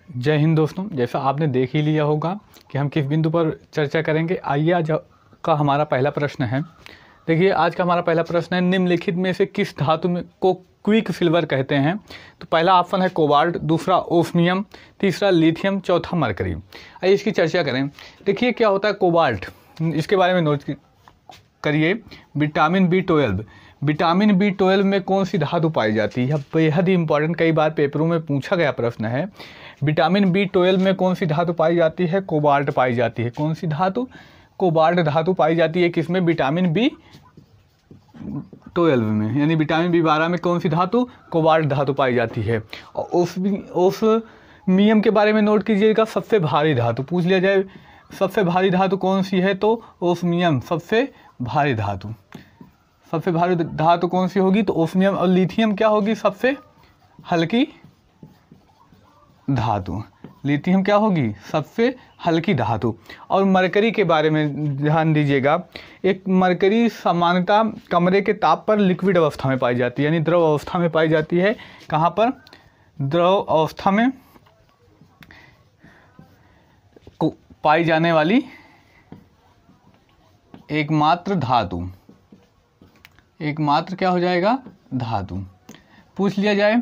जय हिंद दोस्तों। जैसा आपने देख ही लिया होगा कि हम किस बिंदु पर चर्चा करेंगे। आइए आज का हमारा पहला प्रश्न है। देखिए आज का हमारा पहला प्रश्न है, निम्नलिखित में से किस धातु में को क्विक सिल्वर कहते हैं। तो पहला ऑप्शन है कोबाल्ट, दूसरा ओस्मियम, तीसरा लिथियम, चौथा मरकरी। आइए इसकी चर्चा करें। देखिए क्या होता है कोबाल्ट, इसके बारे में नोट करिए। विटामिन B12, विटामिन B12 में कौन सी धातु पाई जाती है? बेहद ही इंपॉर्टेंट, कई बार पेपरों में पूछा गया प्रश्न है। विटामिन B12 में कौन सी धातु पाई जाती है? कोबाल्ट पाई जाती है। कौन सी धातु? कोबाल्ट धातु पाई जाती है। किसमें? विटामिन B12 में, यानी विटामिन B12 में कौन सी धातु? कोबाल्ट धातु पाई जाती है। और ओस्मियम के बारे में नोट कीजिएगा, सबसे भारी धातु पूछ लिया जाए, सबसे भारी धातु कौन सी है? तो ओस्मियम सबसे भारी धातु। सबसे भारी धातु कौन सी होगी? तो ओस्मियम। और लिथियम क्या होगी? सबसे हल्की धातु। लिथियम क्या होगी? सबसे हल्की धातु। और मरकरी के बारे में ध्यान दीजिएगा। एक मरकरी सामान्यतः कमरे के ताप पर लिक्विड अवस्था में पाई जाती है, यानी द्रव अवस्था में पाई जाती है। कहाँ पर? द्रव अवस्था में पाई जाने वाली एकमात्र धातु। एकमात्र क्या हो जाएगा? धातु। पूछ लिया जाए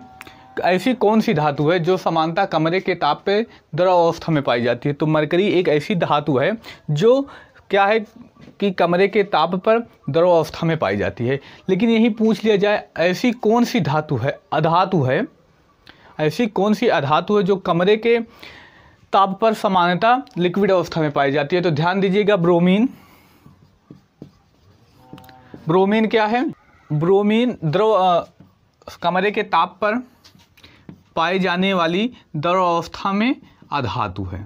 ऐसी कौन सी धातु है जो समानता कमरे के ताप पे द्रव अवस्था में पाई जाती है? तो मरकरी एक ऐसी धातु है जो क्या है कि कमरे के ताप पर द्रव अवस्था में पाई जाती है। लेकिन यही पूछ लिया जाए ऐसी कौन सी धातु है, अधातु है, ऐसी कौन सी अधातु है जो कमरे के ताप पर सामान्यतः लिक्विड अवस्था में पाई जाती है? तो ध्यान दीजिएगा, ब्रोमीन। ब्रोमीन क्या है? ब्रोमीन द्रव कमरे के ताप पर पाई जाने वाली द्रव अवस्था में अधातु है।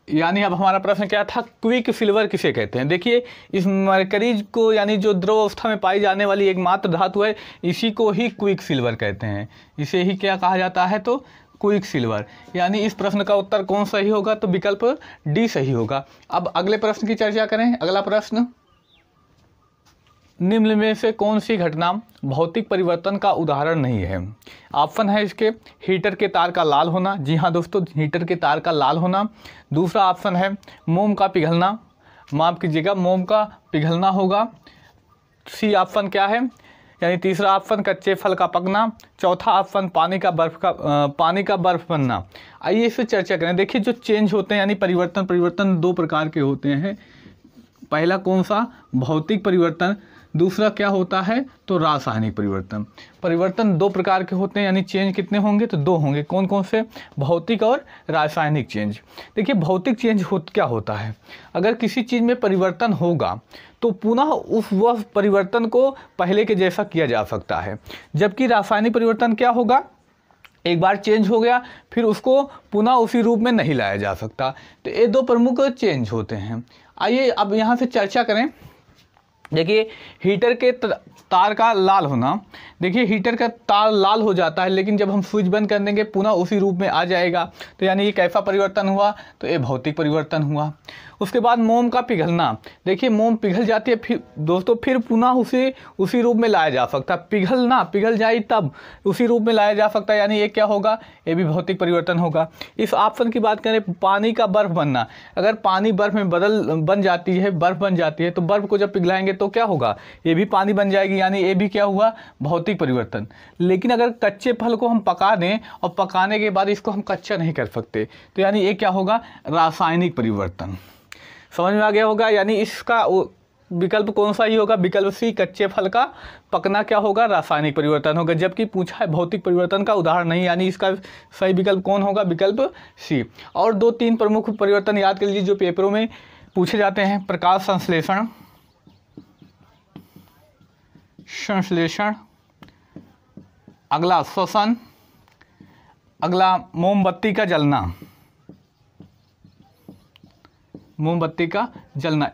यानी अब हमारा प्रश्न क्या था? क्विक सिल्वर किसे कहते हैं? देखिए इस मरकरी को, यानी जो द्रव अवस्था में पाई जाने वाली एकमात्र धातु है, इसी को ही क्विक सिल्वर कहते हैं। इसे ही क्या कहा जाता है? तो क्विक सिल्वर। यानी इस प्रश्न का उत्तर कौन सही होगा? तो विकल्प डी सही होगा। अब अगले प्रश्न की चर्चा करें। अगला प्रश्न, निम्न में से कौन सी घटना भौतिक परिवर्तन का उदाहरण नहीं है? ऑप्शन है इसके, हीटर के तार का लाल होना। जी हाँ दोस्तों, हीटर के तार का लाल होना। दूसरा ऑप्शन है मोम का पिघलना, माफ़ कीजिएगा, मोम का पिघलना होगा। सी ऑप्शन क्या है? यानी तीसरा ऑप्शन कच्चे फल का पकना। चौथा ऑप्शन पानी का बर्फ बनना। आइए इस पर चर्चा करें। देखिए जो चेंज होते हैं यानी परिवर्तन दो प्रकार के होते हैं। पहला कौन सा? भौतिक परिवर्तन। दूसरा क्या होता है? तो रासायनिक परिवर्तन। परिवर्तन दो प्रकार के होते हैं, यानी चेंज कितने होंगे? तो दो होंगे। कौन कौन से? भौतिक और रासायनिक चेंज। देखिए भौतिक चेंज क्या होता है? अगर किसी चीज़ में परिवर्तन होगा तो पुनः वह परिवर्तन को पहले के जैसा किया जा सकता है। जबकि रासायनिक परिवर्तन क्या होगा? एक बार चेंज हो गया फिर उसको पुनः उसी रूप में नहीं लाया जा सकता। तो ये दो प्रमुख चेंज होते हैं। आइए अब यहाँ से चर्चा करें। देखिए हीटर के तार का लाल होना। देखिए हीटर का तार लाल हो जाता है, लेकिन जब हम स्विच बंद कर देंगे पुनः उसी रूप में आ जाएगा। तो यानी ये कैसा परिवर्तन हुआ? तो ये भौतिक परिवर्तन हुआ। उसके बाद मोम का पिघलना। देखिए मोम पिघल जाती है, फिर दोस्तों फिर पुनः उसी रूप में लाया जा सकता है। पिघल जाए तब उसी रूप में लाया जा सकता है, यानी ये क्या होगा? ये भी भौतिक परिवर्तन होगा। इस ऑप्शन की बात करें, पानी का बर्फ बनना। अगर पानी बर्फ में बर्फ बन जाती है तो बर्फ को जब पिघलाएंगे तो क्या होगा? ये भी पानी बन जाएगी, यानी ये भी क्या हुआ? भौतिक परिवर्तन। लेकिन अगर कच्चे फल को हम पका दें और पकाने के बाद इसको हम कच्चा नहीं कर सकते, तो यानी ये क्या होगा? रासायनिक परिवर्तन। समझ में आ गया होगा। यानी इसका विकल्प कौन सा ही होगा? विकल्प सी, कच्चे फल का पकना क्या होगा? रासायनिक परिवर्तन होगा। जबकि पूछा है भौतिक परिवर्तन का उदाहरण नहीं, यानी इसका सही विकल्प कौन होगा? विकल्प सी। और दो तीन प्रमुख परिवर्तन याद कर लीजिए जो पेपरों में पूछे जाते हैं। प्रकाश संश्लेषण, अगला श्वसन, अगला मोमबत्ती का जलना।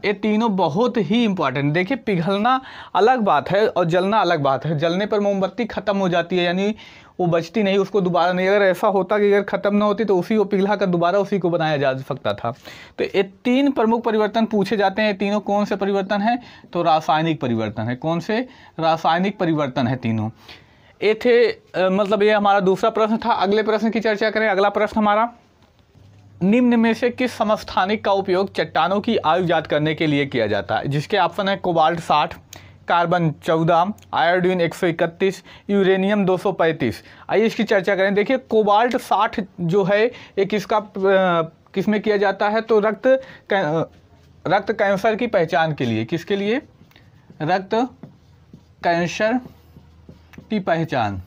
ये तीनों बहुत ही इंपॉर्टेंट। देखिए पिघलना अलग बात है और जलना अलग बात है। जलने पर मोमबत्ती खत्म हो जाती है, यानी वो बचती नहीं, उसको दोबारा नहीं। अगर ऐसा होता कि अगर ख़त्म ना होती तो उसी को पिघला कर दोबारा उसी को बनाया जा सकता था। तो ये तीन प्रमुख परिवर्तन पूछे जाते हैं। तीनों कौन से परिवर्तन हैं? तो रासायनिक परिवर्तन है। कौन से? रासायनिक परिवर्तन है तीनों। मतलब ये हमारा दूसरा प्रश्न था। अगले प्रश्न की चर्चा करें। अगला प्रश्न हमारा, निम्न में से किस समस्थानिक का उपयोग चट्टानों की आयु ज्ञात करने के लिए किया जाता है? जिसके ऑप्शन है कोबाल्ट 60, कार्बन 14, आयोडीन 131, यूरेनियम 235। आइए इसकी चर्चा करें। देखिए कोबाल्ट 60 जो है ये किस में किया जाता है? तो रक्त कैंसर की पहचान के लिए। किसके लिए? रक्त कैंसर की पहचान,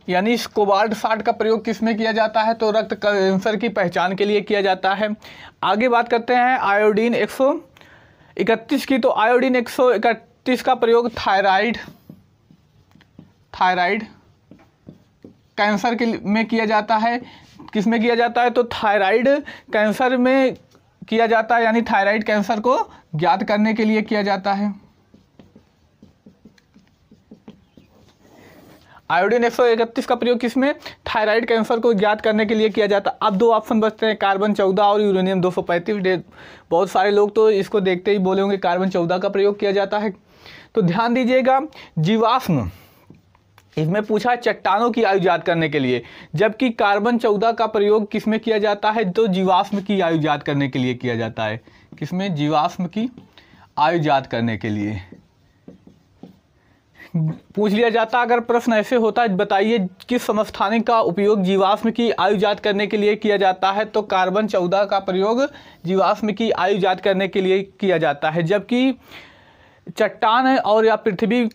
यानी इस कोबाल्ट 60 का प्रयोग किस में किया जाता है? तो रक्त कैंसर की पहचान के लिए किया जाता है। आगे बात करते हैं आयोडीन 131 की। तो आयोडीन 131 का प्रयोग थायराइड कैंसर में किया जाता है। किस में किया जाता है? तो थायराइड कैंसर में किया जाता है, यानी थायराइड कैंसर को ज्ञात करने के लिए किया जाता है। आयोडीन 131 का प्रयोग किसमें? थायराइड कैंसर को ज्ञात करने के लिए किया जाता है। अब दो ऑप्शन बचते हैं, कार्बन 14 और यूरेनियम 235। बहुत सारे लोग तो इसको देखते ही बोले होंगे कार्बन 14 का प्रयोग किया जाता है। तो ध्यान दीजिएगा, जीवाश्म, इसमें पूछा है चट्टानों की आयु ज्ञात करने के लिए, जबकि कार्बन 14 का प्रयोग किसमें किया जाता है? तो जीवाश्म की आयु ज्ञात करने के लिए किया जाता है। किसमें? जीवाश्म की आयु ज्ञात करने के लिए पूछ लिया जाता। अगर प्रश्न ऐसे होता है, बताइए किस समस्थानिक का उपयोग जीवाश्म की आयु ज्ञात करने के लिए किया जाता है? तो कार्बन 14 का प्रयोग जीवाश्म की आयु ज्ञात करने के लिए किया जाता है, जबकि चट्टान है और या पृथ्वी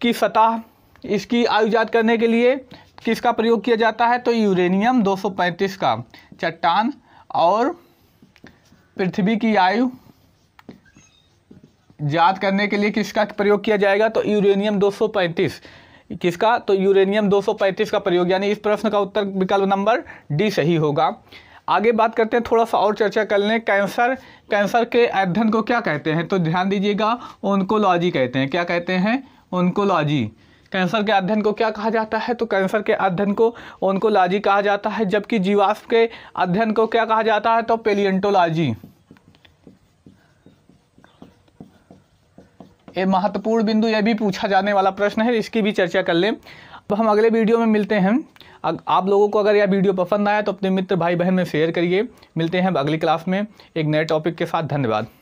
की सतह, इसकी आयु ज्ञात करने के लिए किसका प्रयोग किया जाता है? तो यूरेनियम 235 का। चट्टान और पृथ्वी की आयु ज्ञात करने के लिए किसका प्रयोग किया जाएगा? तो यूरेनियम 235। किसका? तो यूरेनियम 235 का प्रयोग, यानी इस प्रश्न का उत्तर विकल्प नंबर डी सही होगा। आगे बात करते हैं, थोड़ा सा और चर्चा कर लें। कैंसर के अध्ययन को क्या कहते हैं? तो ध्यान दीजिएगा, ओंकोलॉजी कहते हैं। क्या कहते हैं? ओंकोलॉजी। कैंसर के अध्ययन को क्या कहा जाता है? तो कैंसर के अध्ययन को ओंकोलॉजी कहा जाता है, जबकि जीवाश्म के अध्ययन को क्या कहा जाता है? तो पेलियोंटोलॉजी। ये महत्वपूर्ण बिंदु, यह भी पूछा जाने वाला प्रश्न है, इसकी भी चर्चा कर लें। अब हम अगले वीडियो में मिलते हैं। आप लोगों को अगर यह वीडियो पसंद आया तो अपने मित्र भाई बहन में शेयर करिए। मिलते हैं अगली क्लास में एक नए टॉपिक के साथ। धन्यवाद।